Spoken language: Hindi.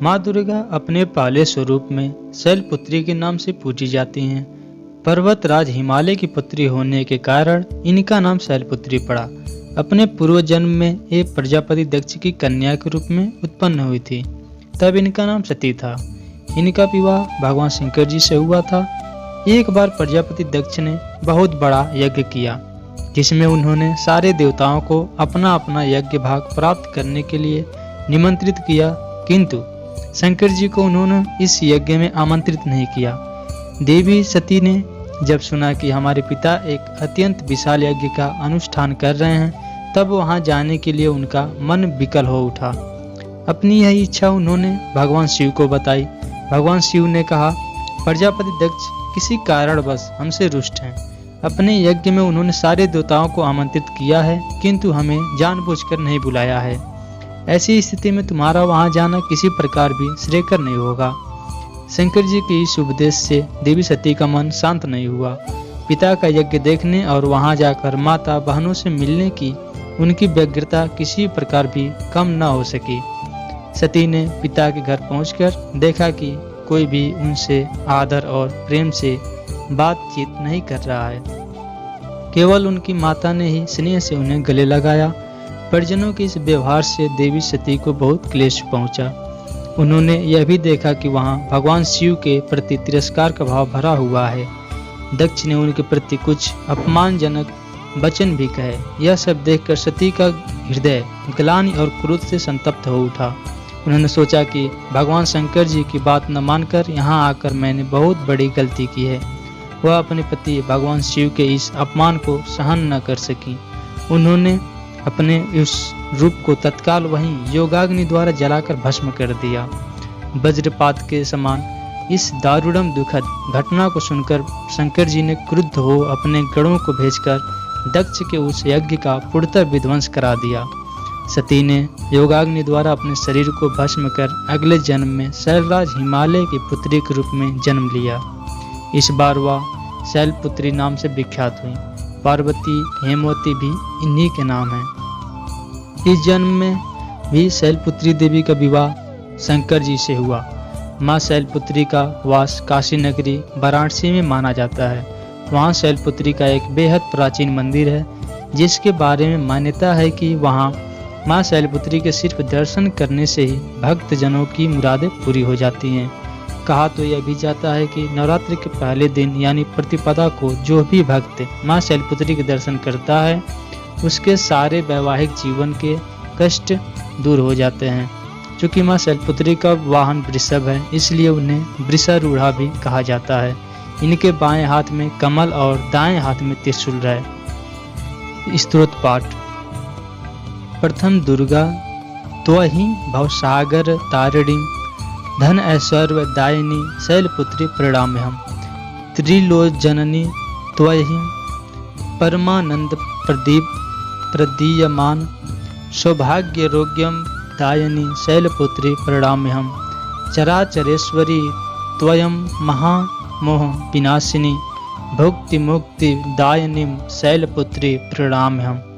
माँ दुर्गा अपने पहले स्वरूप में शैलपुत्री के नाम से पूजी जाती हैं। पर्वतराज हिमालय की पुत्री होने के कारण इनका नाम शैलपुत्री पड़ा। अपने पूर्व जन्म में ये प्रजापति दक्ष की कन्या के रूप में उत्पन्न हुई थी, तब इनका नाम सती था। इनका विवाह भगवान शंकर जी से हुआ था। एक बार प्रजापति दक्ष ने बहुत बड़ा यज्ञ किया, जिसमें उन्होंने सारे देवताओं को अपना अपना यज्ञ भाग प्राप्त करने के लिए निमंत्रित किया, किंतु शंकर जी को उन्होंने इस यज्ञ में आमंत्रित नहीं किया। देवी सती ने जब सुना कि हमारे पिता एक अत्यंत विशाल यज्ञ का अनुष्ठान कर रहे हैं, तब वहां जाने के लिए उनका मन विकल हो उठा। अपनी यह इच्छा उन्होंने भगवान शिव को बताई। भगवान शिव ने कहा, प्रजापति दक्ष किसी कारणवश हमसे रुष्ट हैं। अपने यज्ञ में उन्होंने सारे देवताओं को आमंत्रित किया है, किंतु हमें जानबूझकर नहीं बुलाया है। ऐसी स्थिति में तुम्हारा वहां जाना किसी प्रकार भी श्रेयकर नहीं होगा। शंकर जी के इस उपदेश से देवी सती का मन शांत नहीं हुआ। पिता का यज्ञ देखने और वहां जाकर माता बहनों से मिलने की उनकी व्यग्रता किसी प्रकार भी कम न हो सकी। सती ने पिता के घर पहुंचकर देखा कि कोई भी उनसे आदर और प्रेम से बातचीत नहीं कर रहा है। केवल उनकी माता ने ही स्नेह से उन्हें गले लगाया। परिजनों के इस व्यवहार से देवी सती को बहुत क्लेश पहुंचा। उन्होंने यह भी देखा कि वहां भगवान शिव के प्रति तिरस्कार का भाव भरा हुआ है। दक्ष ने उनके प्रति कुछ अपमानजनक वचन भी कहे। यह सब देखकर सती का हृदय ग्लानि और क्रोध से संतप्त हो उठा। उन्होंने सोचा कि भगवान शंकर जी की बात न मानकर यहाँ आकर मैंने बहुत बड़ी गलती की है। वह अपने पति भगवान शिव के इस अपमान को सहन न कर सकी। उन्होंने अपने उस रूप को तत्काल वहीं योगाग्नि द्वारा जलाकर भस्म कर दिया। वज्रपात के समान इस दारुणम दुखद घटना को सुनकर शंकर जी ने क्रुद्ध हो अपने गणों को भेजकर दक्ष के उस यज्ञ का पूर्णतः विध्वंस करा दिया। सती ने योगाग्नि द्वारा अपने शरीर को भस्म कर अगले जन्म में शैलराज हिमालय की पुत्री के रूप में जन्म लिया। इस बार वह शैलपुत्री नाम से विख्यात हुई। पार्वती हेमवती भी इन्हीं के नाम हैं। इस जन्म में भी शैलपुत्री देवी का विवाह शंकर जी से हुआ। माँ शैलपुत्री का वास काशी नगरी वाराणसी में माना जाता है। वहाँ शैलपुत्री का एक बेहद प्राचीन मंदिर है, जिसके बारे में मान्यता है कि वहाँ माँ शैलपुत्री के सिर्फ दर्शन करने से ही भक्त जनों की मुरादें पूरी हो जाती हैं। कहा तो यह भी जाता है कि नवरात्रि के पहले दिन यानी प्रतिपदा को जो भी भक्त माँ शैलपुत्री के दर्शन करता है, उसके सारे वैवाहिक जीवन के कष्ट दूर हो जाते हैं। चूँकि माँ शैलपुत्री का वाहन वृषभ है, इसलिए उन्हें वृषारूढ़ा भी कहा जाता है। इनके बाएं हाथ में कमल और दाएं हाथ में त्रिशूल है। स्तोत्र पाठ। प्रथम दुर्गा त्वहि भवसागर तारिणी धन ऐश्वर्य दायिनी शैलपुत्री प्रणमाम्यहम्। त्रिलोचननी त्वहि परमानंद प्रदीयमान सौभाग्यरोग्यम दायिनी शैलपुत्री प्रणमाम्यहम्। चराचरेश्वरी त्वयं महामोह विनाशिनी भुक्ति मुक्ति दायिनी शैलपुत्री प्रणमाम्यहम्।